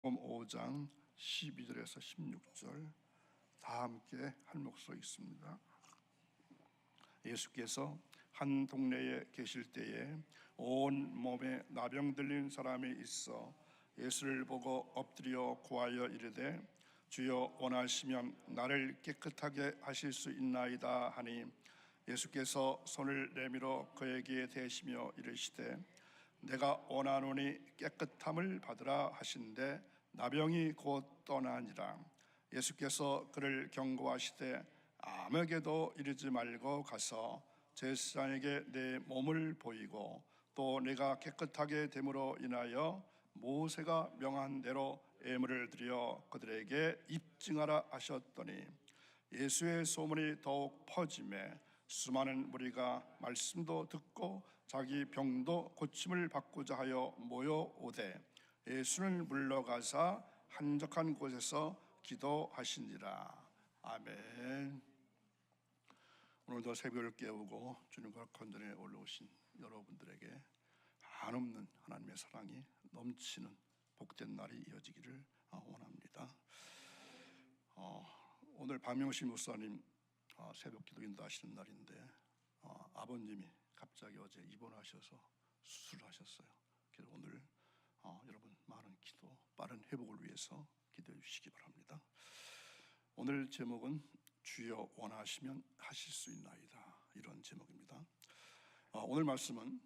마태복음 5장 12절에서 16절 다 함께 한 목소리 있습니다. 예수께서 한 동네에 계실 때에 온 몸에 나병 들린 사람이 있어 예수를 보고 엎드려 구하여 이르되 주여 원하시면 나를 깨끗하게 하실 수 있나이다 하니 예수께서 손을 내밀어 그에게 대시며 이르시되 내가 원하노니 깨끗함을 받으라 하신대 나병이 곧 떠나니라. 예수께서 그를 경고하시되 아무에게도 이르지 말고 가서 제사장에게 내 몸을 보이고 또 내가 깨끗하게 됨으로 인하여 모세가 명한 대로 예물을 드려 그들에게 입증하라 하셨더니 예수의 소문이 더욱 퍼지매 수많은 무리가 말씀도 듣고 자기 병도 고침을 받고자 하여 모여오되 예수는 물러가사 한적한 곳에서 기도하시니라. 아멘. 오늘도 새벽을 깨우고 주님과 건전에 올라오신 여러분들에게 한없는 하나님의 사랑이 넘치는 복된 날이 이어지기를 원합니다. 오늘 박명신 목사님 새벽 기도 인도하시는 날인데 아버님이 갑자기 어제 입원하셔서 수술을 하셨어요. 그래서 오늘 여러분 많은 기도, 빠른 회복을 위해서 기도해 주시기 바랍니다. 오늘 제목은 주여 원하시면 하실 수 있나이다, 이런 제목입니다. 오늘 말씀은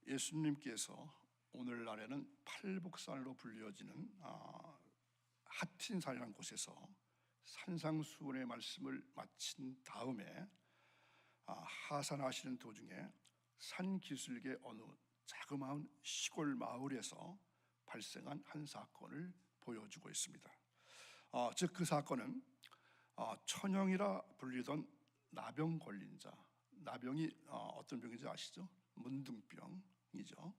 예수님께서 오늘날에는 팔복산으로 불려지는 하틴산이라는 곳에서 산상수훈의 말씀을 마친 다음에 하산하시는 도중에 산기슭의 어느 자그마한 시골 마을에서 발생한 한 사건을 보여주고 있습니다. 즉 그 사건은 천형이라 불리던 나병 걸린 자, 나병이 어떤 병인지 아시죠? 문둥병이죠.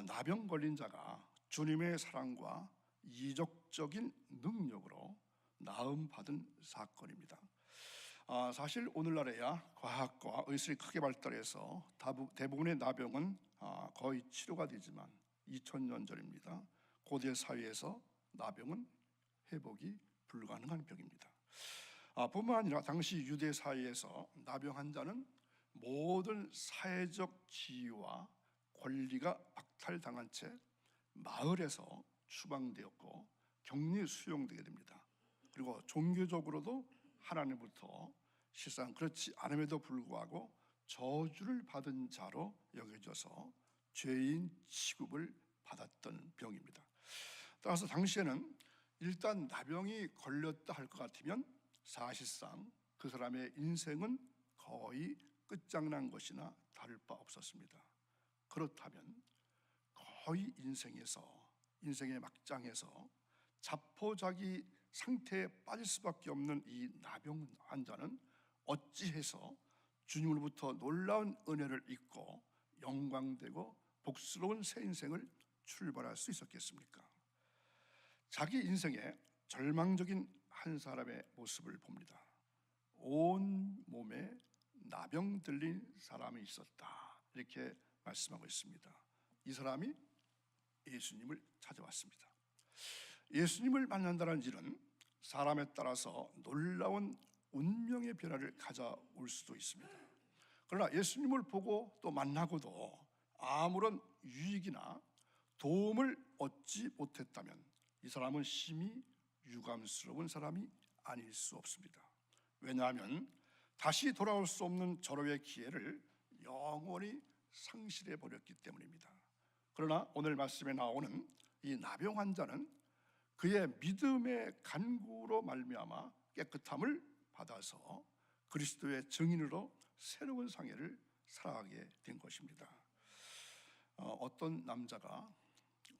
나병 걸린 자가 주님의 사랑과 이적적인 능력으로 나음받은 사건입니다. 사실 오늘날에야 과학과 의술이 크게 발달해서 대부분의 나병은 거의 치료가 되지만 2000년 전입니다. 고대 사회에서 나병은 회복이 불가능한 병입니다. 뿐만 아니라 당시 유대 사회에서 나병 환자는 모든 사회적 지위와 권리가 박탈당한 채 마을에서 추방되었고 격리 수용되게 됩니다. 그리고 종교적으로도 하나님부터 실상 그렇지 않음에도 불구하고 저주를 받은 자로 여겨져서 죄인 취급을 받았던 병입니다. 따라서 당시에는 일단 나병이 걸렸다 할 것 같으면 사실상 그 사람의 인생은 거의 끝장난 것이나 다를 바 없었습니다. 그렇다면 거의 인생의 막장에서 자포자기 상태에 빠질 수밖에 없는 이 나병 환자는 어찌해서 주님으로부터 놀라운 은혜를 입고 영광되고 복스러운 새 인생을 출발할 수 있었겠습니까? 자기 인생의 절망적인 한 사람의 모습을 봅니다. 온 몸에 나병 들린 사람이 있었다, 이렇게 말씀하고 있습니다. 이 사람이 예수님을 찾아왔습니다. 예수님을 만난다는 일은 사람에 따라서 놀라운 운명의 변화를 가져올 수도 있습니다. 그러나 예수님을 보고 또 만나고도 아무런 유익이나 도움을 얻지 못했다면 이 사람은 심히 유감스러운 사람이 아닐 수 없습니다. 왜냐하면 다시 돌아올 수 없는 절호의 기회를 영원히 상실해 버렸기 때문입니다. 그러나 오늘 말씀에 나오는 이 나병 환자는 그의 믿음의 간구로 말미암아 깨끗함을 받아서 그리스도의 증인으로 새로운 생애를 살아가게 된 것입니다. 어떤 남자가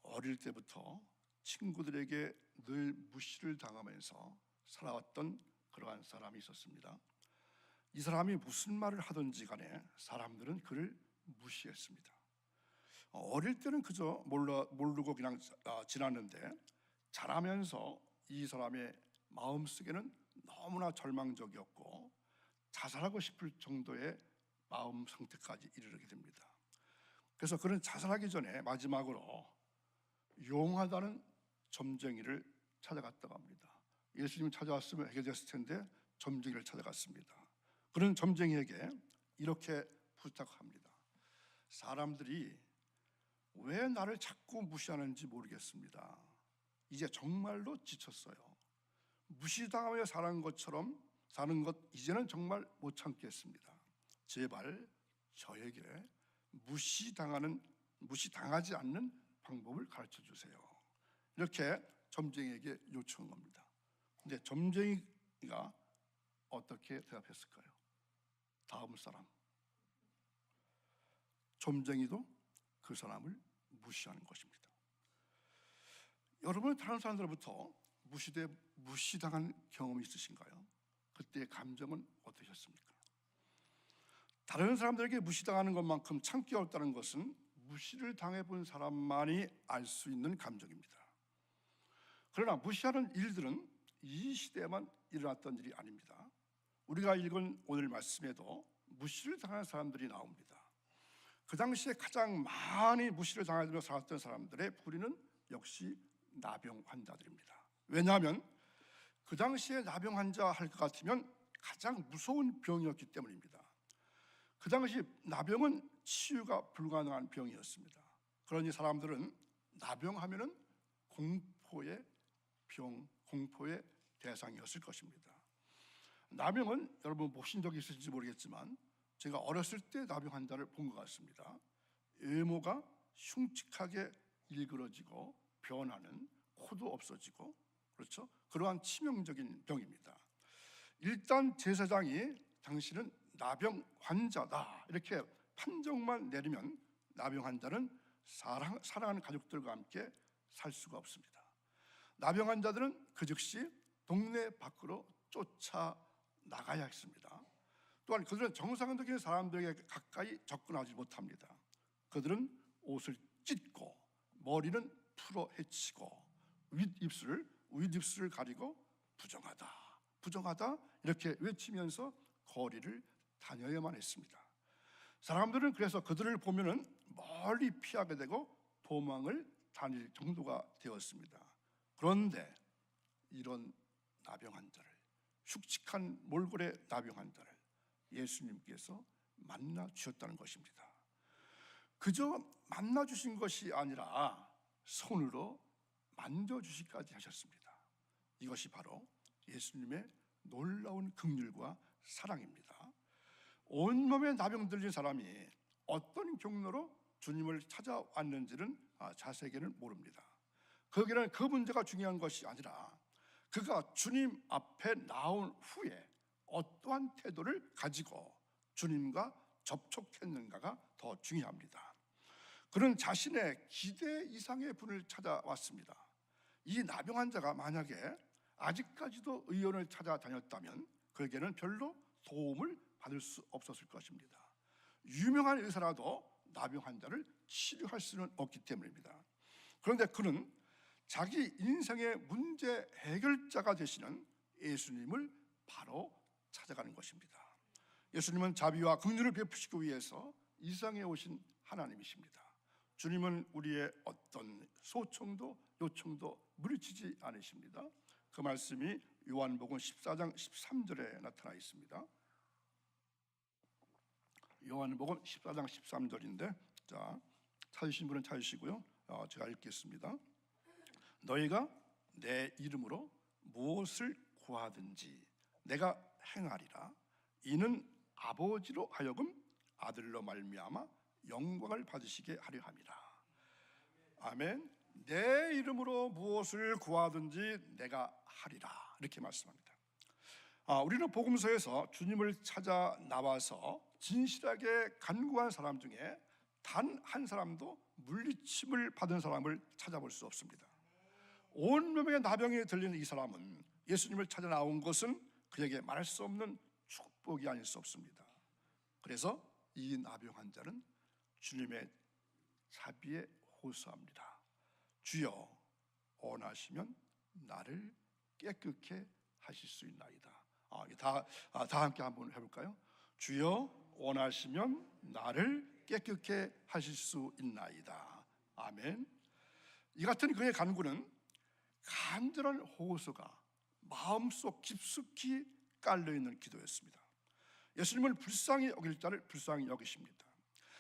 어릴 때부터 친구들에게 늘 무시를 당하면서 살아왔던 그러한 사람이 있었습니다. 이 사람이 무슨 말을 하든지 간에 사람들은 그를 무시했습니다. 어릴 때는 그저 모르고 그냥 지났는데 자라면서 이 사람의 마음속에는 너무나 절망적이었고 자살하고 싶을 정도의 마음 상태까지 이르게 됩니다. 그래서 그는 자살하기 전에 마지막으로 용하다는 점쟁이를 찾아갔다고 합니다. 예수님 찾아왔으면 해결됐을 텐데 점쟁이를 찾아갔습니다. 그런 점쟁이에게 이렇게 부탁합니다. 사람들이 왜 나를 자꾸 무시하는지 모르겠습니다. 이제 정말로 지쳤어요. 무시당하며 사는 것처럼 사는 것 이제는 정말 못 참겠습니다. 제발 저에게 무시당하지 않는 방법을 가르쳐 주세요. 이렇게 점쟁이에게 요청한 겁니다. 근데 점쟁이가 어떻게 대답했을까요? 다음 사람. 점쟁이도 그 사람을 무시하는 것입니다. 여러분, 다른 사람들로부터 무시당한 경험이 있으신가요? 그때의 감정은 어떠셨습니까? 다른 사람들에게 무시당하는 것만큼 참기 어렵다는 것은 무시를 당해본 사람만이 알 수 있는 감정입니다. 그러나 무시하는 일들은 이 시대에만 일어났던 일이 아닙니다. 우리가 읽은 오늘 말씀에도 무시를 당하는 사람들이 나옵니다. 그 당시에 가장 많이 무시를 당하며 살았던 사람들의 부리는 역시 나병 환자들입니다. 왜냐하면 그 당시에 나병 환자 할 것 같으면 가장 무서운 병이었기 때문입니다. 그 당시 나병은 치유가 불가능한 병이었습니다. 그러니 사람들은 나병하면은 공포의 대상이었을 것입니다. 나병은 여러분 보신 적이 있을지 모르겠지만 제가 어렸을 때 나병 환자를 본 것 같습니다. 외모가 흉측하게 일그러지고 변하는, 코도 없어지고, 그렇죠? 그러한 치명적인 병입니다. 일단 제사장이 당신은 나병 환자다 이렇게 판정만 내리면 나병 환자는 사랑하는 가족들과 함께 살 수가 없습니다. 나병 환자들은 그 즉시 동네 밖으로 쫓아나가야 했습니다. 또한 그들은 정상적인 사람들에게 가까이 접근하지 못합니다. 그들은 옷을 찢고 머리는 풀어 헤치고 윗입술을 가리고 부정하다 이렇게 외치면서 거리를 다녀야만 했습니다. 사람들은 그래서 그들을 보면은 멀리 피하게 되고 도망을 다닐 정도가 되었습니다. 그런데 이런 나병 환자를, 흉측한 몰골의 나병 환자를 예수님께서 만나 주셨다는 것입니다. 그저 만나 주신 것이 아니라 손으로 만져 주시기까지 하셨습니다. 이것이 바로 예수님의 놀라운 긍휼과 사랑입니다. 온몸에 나병 들린 사람이 어떤 경로로 주님을 찾아왔는지는 자세하게는 모릅니다. 거기는 그 문제가 중요한 것이 아니라 그가 주님 앞에 나온 후에 어떠한 태도를 가지고 주님과 접촉했는가가 더 중요합니다. 그는 자신의 기대 이상의 분을 찾아왔습니다. 이 나병 환자가 만약에 아직까지도 의원을 찾아다녔다면 그에게는 별로 도움을 받을 수 없었을 것입니다. 유명한 의사라도 나병 환자를 치료할 수는 없기 때문입니다. 그런데 그는 자기 인생의 문제 해결자가 되시는 예수님을 바로 찾아가는 것입니다. 예수님은 자비와 긍휼을 베푸시기 위해서 이 세상에 오신 하나님이십니다. 주님은 우리의 어떤 소청도 요청도 물리치지 않으십니다. 그 말씀이 요한복음 14장 13절에 나타나 있습니다. 요한복음 14장 13절인데, 자, 찾으신 분은 찾으시고요. 제가 읽겠습니다. 너희가 내 이름으로 무엇을 구하든지 내가 행하리라. 이는 아버지로 하여금 아들로 말미암아 영광을 받으시게 하려 함이라. 아멘. 내 이름으로 무엇을 구하든지 내가 하리라, 이렇게 말씀합니다. 우리는 복음서에서 주님을 찾아 나와서 진실하게 간구한 사람 중에 단 한 사람도 물리침을 받은 사람을 찾아볼 수 없습니다. 온몸에 나병이 들리는 이 사람은 예수님을 찾아 나온 것은 그에게 말할 수 없는 축복이 아닐 수 없습니다. 그래서 이 나병 환자는 주님의 자비에 호소합니다. 주여, 원하시면 나를 깨끗게 하실 수 있나이다. 다 함께 한번 해볼까요? 주여, 원하시면 나를 깨끗게 하실 수 있나이다. 아멘. 이 같은 그의 간구는 간절한 호소가 마음속 깊숙이 깔려있는 기도였습니다. 예수님을 불쌍히 여길 자를 불쌍히 여기십니다.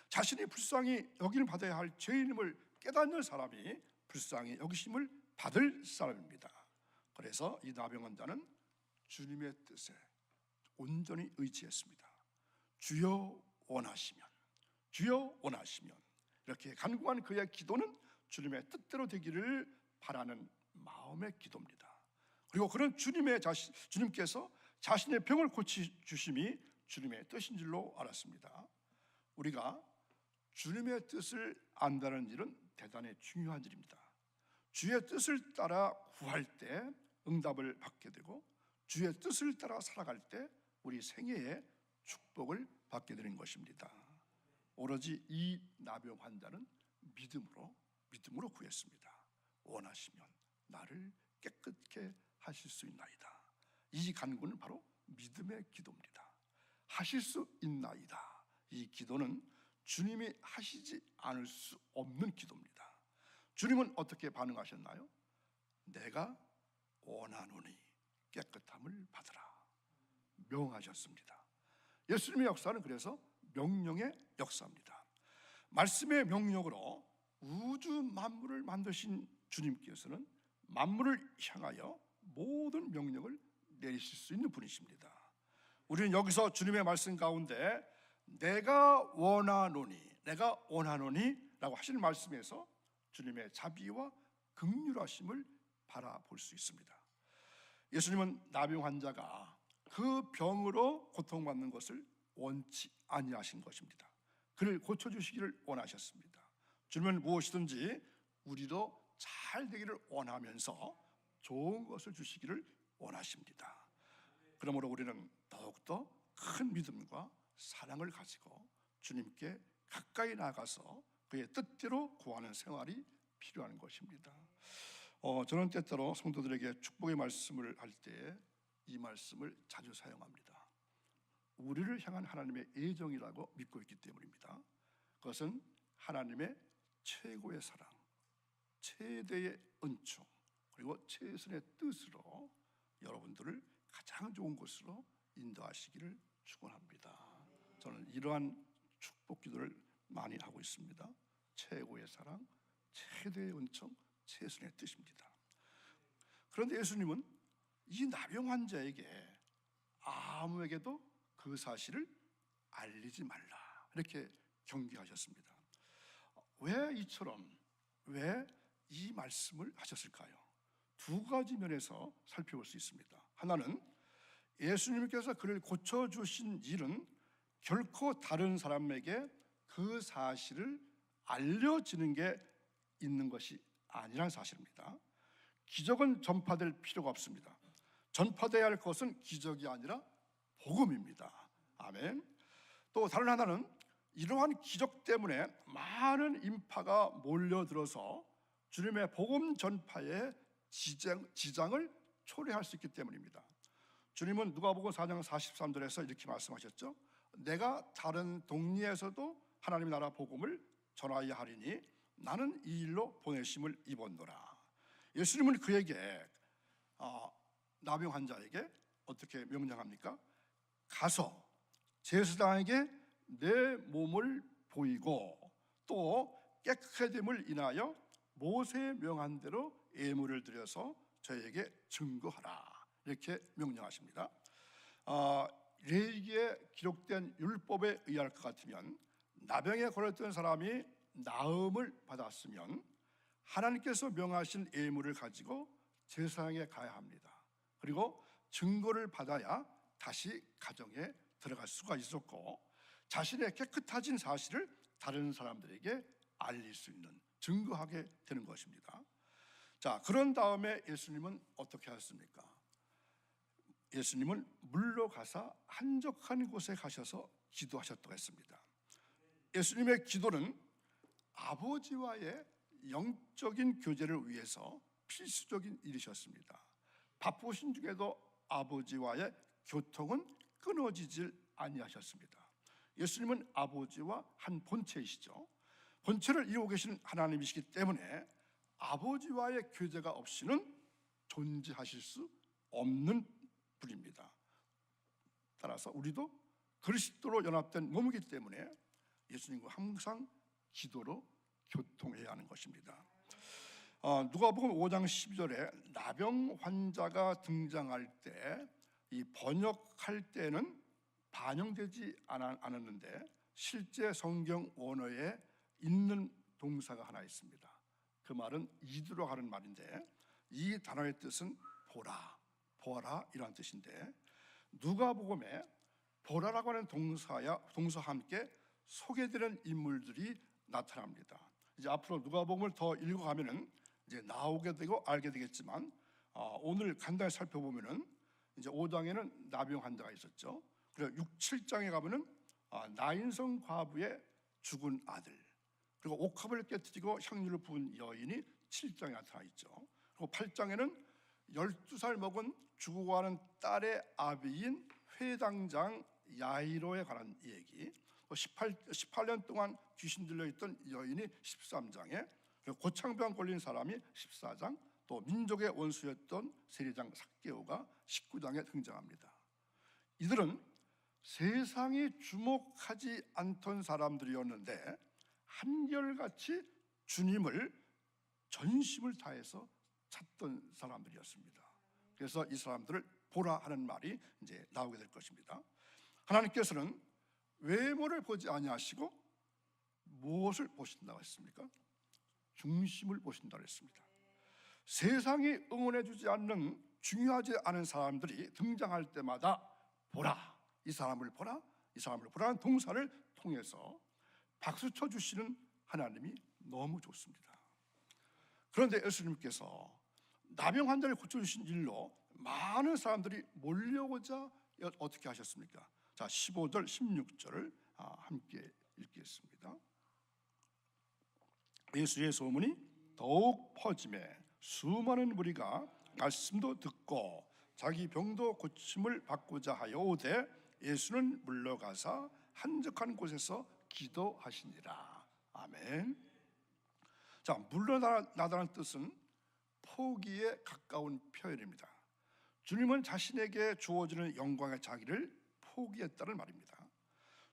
자신이 불쌍히 여김을 받아야 할 죄인임을 깨닫는 사람이 불쌍히 여기심을 받을 사람입니다. 그래서 이 나병 환자는 주님의 뜻에 온전히 의지했습니다. 주여 원하시면, 주여 원하시면, 이렇게 간구한 그의 기도는 주님의 뜻대로 되기를 바라는 마음의 기도입니다. 그리고 그런 주님께서 자신의 병을 고쳐주심이 주님의 뜻인 줄로 알았습니다. 우리가 주님의 뜻을 안다는 일은 대단히 중요한 일입니다. 주의 뜻을 따라 구할 때 응답을 받게 되고, 주의 뜻을 따라 살아갈 때 우리 생애에 축복을 받게 되는 것입니다. 오로지 이 나병 환자는 믿음으로 구했습니다. 원하시면 나를 깨끗게 하실 수 있나이다. 이 간구는 바로 믿음의 기도입니다. 하실 수 있나이다. 이 기도는 주님이 하시지 않을 수 없는 기도입니다. 주님은 어떻게 반응하셨나요? 내가 원하노니 깨끗함을 받으라 명하셨습니다. 예수님의 역사는 그래서 명령의 역사입니다. 말씀의 명령으로 우주 만물을 만드신 주님께서는 만물을 향하여 모든 명령을 내리실 수 있는 분이십니다. 우리는 여기서 주님의 말씀 가운데 내가 원하노니 라고 하시는 말씀에서 주님의 자비와 긍휼하심을 바라볼 수 있습니다. 예수님은 나병 환자가 그 병으로 고통받는 것을 원치 아니하신 것입니다. 그를 고쳐주시기를 원하셨습니다. 주님은 무엇이든지 우리도 잘 되기를 원하면서 좋은 것을 주시기를 원하십니다. 그러므로 우리는 더욱더 큰 믿음과 사랑을 가지고 주님께 가까이 나가서 그의 뜻대로 구하는 생활이 필요한 것입니다. 저는 때때로 성도들에게 축복의 말씀을 할 때 이 말씀을 자주 사용합니다. 우리를 향한 하나님의 애정이라고 믿고 있기 때문입니다. 그것은 하나님의 최고의 사랑, 최대의 은총, 그리고 최선의 뜻으로 여러분들을 가장 좋은 곳으로 인도하시기를 축원합니다. 저는 이러한 축복 기도를 많이 하고 있습니다. 최고의 사랑, 최대의 은총, 최선의 뜻입니다. 그런데 예수님은 이 나병 환자에게 아무에게도 그 사실을 알리지 말라 이렇게 경계하셨습니다. 왜 이 말씀을 하셨을까요? 두 가지 면에서 살펴볼 수 있습니다. 하나는 예수님께서 그를 고쳐주신 일은 결코 다른 사람에게 그 사실을 알려지는 게 있는 것이 아니라는 사실입니다. 기적은 전파될 필요가 없습니다. 전파되어야 할 것은 기적이 아니라 복음입니다. 아멘. 또 다른 하나는 이러한 기적 때문에 많은 인파가 몰려들어서 주님의 복음 전파에 지장을 초래할 수 있기 때문입니다. 주님은 누가복음 4장 43절에서 이렇게 말씀하셨죠. 내가 다른 동리에서도 하나님의 나라 복음을 전하여야 하리니 나는 이 일로 보내심을 입었노라. 예수님은 그에게 나병 환자에게 어떻게 명령합니까? 가서 제사장에게 내 몸을 보이고 또 깨끗게 됨을 인하여 모세의 명한 대로 예물을 드려서 저에게 증거하라 이렇게 명령하십니다. 레위기에 기록된 율법에 의할 것 같으면 나병에 걸렸던 사람이 나음을 받았으면 하나님께서 명하신 예물을 가지고 제사장에 가야 합니다. 그리고 증거를 받아야 다시 가정에 들어갈 수가 있었고 자신의 깨끗해진 사실을 다른 사람들에게 알릴 수 있는, 증거하게 되는 것입니다. 자, 그런 다음에 예수님은 어떻게 하셨습니까? 예수님은 물러가사 한적한 곳에 가셔서 기도하셨다고 했습니다. 예수님의 기도는 아버지와의 영적인 교제를 위해서 필수적인 일이셨습니다. 바쁘신 중에도 아버지와의 교통은 끊어지질 아니하셨습니다. 예수님은 아버지와 한 본체이시죠. 본체를 이루고 계신 하나님이시기 때문에 아버지와의 교제가 없이는 존재하실 수 없는 분입니다. 따라서 우리도 그리스도로 연합된 몸이기 때문에 예수님과 항상 기도로 교통해야 하는 것입니다. 누가복음 5장 12절에 나병 환자가 등장할 때 이 번역할 때는 반영되지 않았는데 실제 성경 원어에 있는 동사가 하나 있습니다. 그 말은 이두로 가는 말인데 이 단어의 뜻은 보라, 보아라 이런 뜻인데 누가복음에 보라라고 하는 동사와 함께 소개되는 인물들이 나타납니다. 이제 앞으로 누가복음을 더 읽어가면은 이제 나오게 되고 알게 되겠지만 오늘 간단히 살펴보면은 이제 5장에는 나병 환자가 있었죠. 그리고 6, 7장에 가면은 나인성 과부의 죽은 아들, 그리고 옥합을 깨뜨리고 향유를 부은 여인이 7장에 나타나 있죠. 그리고 8장에는 12살 먹은 죽어가는 딸의 아비인 회당장 야이로에 관한 얘기, 18년 동안 귀신 들려있던 여인이 13장에, 그리고 고창병 걸린 사람이 14장, 또 민족의 원수였던 세리장 삭개오가 19장에 등장합니다. 이들은 세상이 주목하지 않던 사람들이었는데 한결같이 주님을 전심을 다해서 찾던 사람들이었습니다. 그래서 이 사람들을 보라 하는 말이 이제 나오게 될 것입니다. 하나님께서는 외모를 보지 아니하시고 무엇을 보신다고 했습니까? 중심을 보신다고 했습니다. 세상이 응원해 주지 않는 중요하지 않은 사람들이 등장할 때마다 보라, 이 사람을 보라, 이 사람을 보라는 동사를 통해서 박수 쳐 주시는 하나님이 너무 좋습니다. 그런데 예수님께서 나병 환자를 고쳐주신 일로 많은 사람들이 몰려오자 어떻게 하셨습니까? 자, 15절, 16절을 함께 읽겠습니다. 예수의 소문이 더욱 퍼지매 수많은 무리가 말씀도 듣고 자기 병도 고침을 받고자 하여 오되 예수는 물러가사 한적한 곳에서 기도하시니라. 아멘. 자, 물러나다는 뜻은 포기에 가까운 표현입니다. 주님은 자신에게 주어지는 영광의 자리를 포기했다는 말입니다.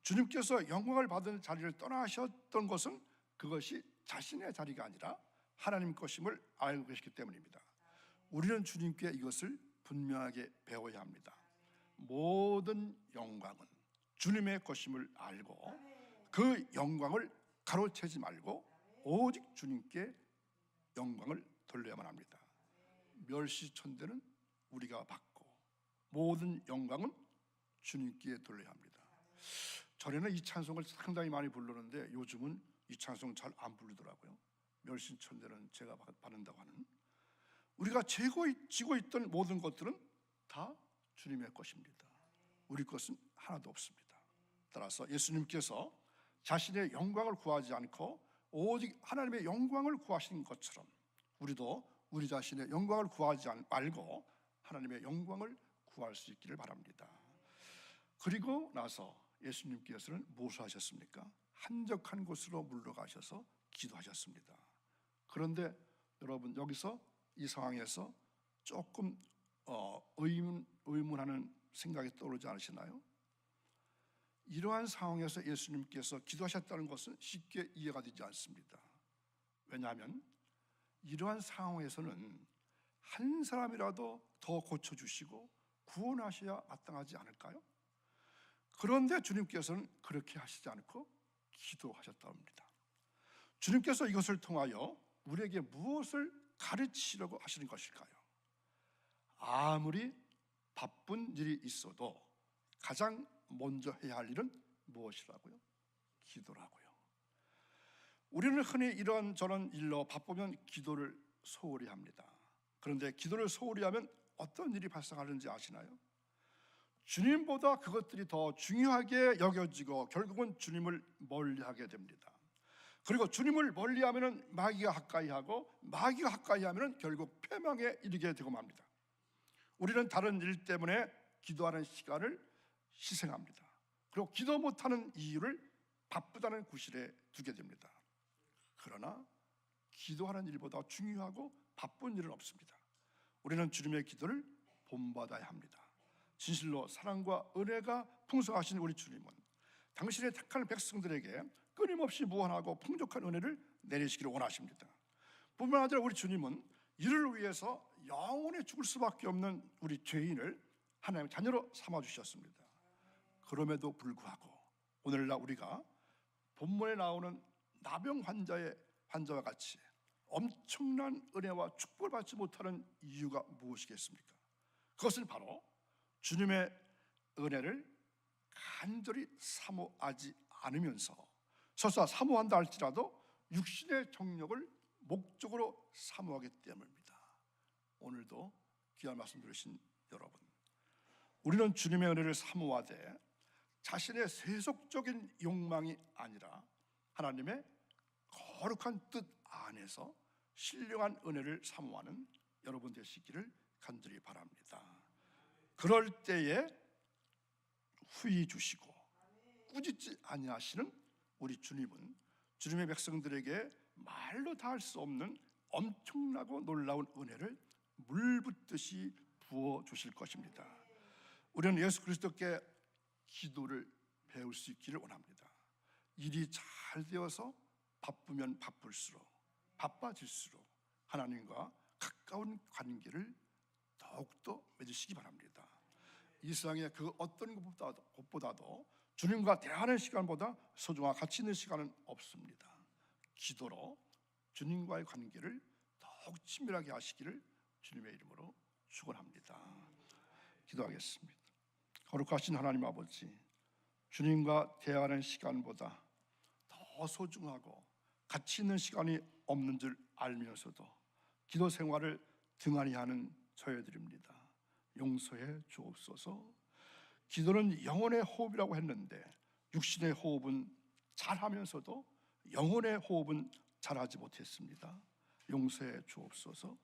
주님께서 영광을 받은 자리를 떠나셨던 것은 그것이 자신의 자리가 아니라 하나님 것임을 알고 계시기 때문입니다. 우리는 주님께 이것을 분명하게 배워야 합니다. 모든 영광은 주님의 것임을 알고 그 영광을 가로채지 말고 오직 주님께 영광을 돌려야만 합니다. 멸시천대는 우리가 받고 모든 영광은 주님께 돌려야 합니다. 전에는 이 찬송을 상당히 많이 부르는데 요즘은 이 찬송 잘 안 부르더라고요. 멸시천대는 제가 받는다고 하는, 우리가 쥐고 있던 모든 것들은 다 주님의 것입니다. 우리 것은 하나도 없습니다. 따라서 예수님께서 자신의 영광을 구하지 않고 오직 하나님의 영광을 구하신 것처럼 우리도 우리 자신의 영광을 구하지 말고 하나님의 영광을 구할 수 있기를 바랍니다. 그리고 나서 예수님께서는 무엇을 하셨습니까? 한적한 곳으로 물러가셔서 기도하셨습니다. 그런데 여러분, 여기서 이 상황에서 조금 의문하는 생각이 떠오르지 않으시나요? 이러한 상황에서 예수님께서 기도하셨다는 것은 쉽게 이해가 되지 않습니다. 왜냐하면 이러한 상황에서는 한 사람이라도 더 고쳐주시고 구원하셔야 마땅하지 않을까요? 그런데 주님께서는 그렇게 하시지 않고 기도하셨다고 합니다. 주님께서 이것을 통하여 우리에게 무엇을 가르치려고 하시는 것일까요? 아무리 바쁜 일이 있어도 가장 먼저 해야 할 일은 무엇이라고요? 기도라고요. 우리는 흔히 이런저런 일로 바쁘면 기도를 소홀히 합니다. 그런데 기도를 소홀히 하면 어떤 일이 발생하는지 아시나요? 주님보다 그것들이 더 중요하게 여겨지고 결국은 주님을 멀리하게 됩니다. 그리고 주님을 멀리하면 마귀가 가까이하고 마귀가 가까이하면 결국 패망에 이르게 되고 맙니다. 우리는 다른 일 때문에 기도하는 시간을 희생합니다. 그리고 기도 못하는 이유를 바쁘다는 구실에 두게 됩니다. 그러나 기도하는 일보다 중요하고 바쁜 일은 없습니다. 우리는 주님의 기도를 본받아야 합니다. 진실로 사랑과 은혜가 풍성하신 우리 주님은 당신의 택한 백성들에게 끊임없이 무한하고 풍족한 은혜를 내리시기를 원하십니다. 뿐만 아니라 우리 주님은 이를 위해서 영원히 죽을 수밖에 없는 우리 죄인을 하나님의 자녀로 삼아주셨습니다. 그럼에도 불구하고 오늘날 우리가 본문에 나오는 나병 환자와 같이 엄청난 은혜와 축복을 받지 못하는 이유가 무엇이겠습니까? 그것은 바로 주님의 은혜를 간절히 사모하지 않으면서 설사 사모한다 할지라도 육신의 정욕을 목적으로 사모하기 때문입니다. 오늘도 귀한 말씀 들으신 여러분, 우리는 주님의 은혜를 사모하되 자신의 세속적인 욕망이 아니라 하나님의 거룩한 뜻 안에서 신령한 은혜를 사모하는 여러분 되시기를 간절히 바랍니다. 그럴 때에 후히 주시고 꾸짖지 아니하시는 우리 주님은 주님의 백성들에게 말로 다 할 수 없는 엄청나고 놀라운 은혜를 물붓듯이 부어 주실 것입니다. 우리는 예수 그리스도께 기도를 배울 수 있기를 원합니다. 일이 잘 되어서 바쁘면 바쁠수록 바빠질수록 하나님과 가까운 관계를 더욱더 맺으시기 바랍니다. 이 세상의 그 어떤 것보다도 주님과 대화하는 시간보다 소중한 가치 있는 시간은 없습니다. 기도로 주님과의 관계를 더욱 친밀하게 하시기를 주님의 이름으로 축원합니다. 기도하겠습니다. 거룩하신 하나님 아버지, 주님과 대화하는 시간보다 더 소중하고 가치 있는 시간이 없는 줄 알면서도 기도 생활을 등한히 하는 저희들입니다. 용서해 주옵소서. 기도는 영혼의 호흡이라고 했는데 육신의 호흡은 잘하면서도 영혼의 호흡은 잘하지 못했습니다. 용서해 주옵소서.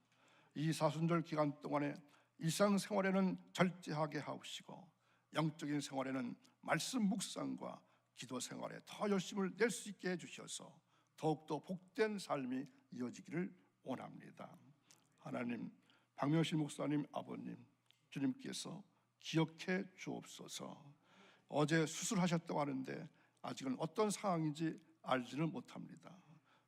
이 사순절 기간 동안에 일상생활에는 절제하게 하옵시고 영적인 생활에는 말씀 묵상과 기도 생활에 더 열심을 낼 수 있게 해주셔서 더욱더 복된 삶이 이어지기를 원합니다. 하나님, 박명실 목사님 아버님, 주님께서 기억해 주옵소서. 어제 수술하셨다고 하는데 아직은 어떤 상황인지 알지는 못합니다.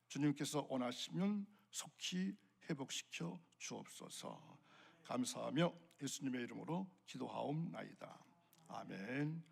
주님께서 원하시면 속히 회복시켜 주옵소서. 감사하며 예수님의 이름으로 기도하옵나이다. 아멘.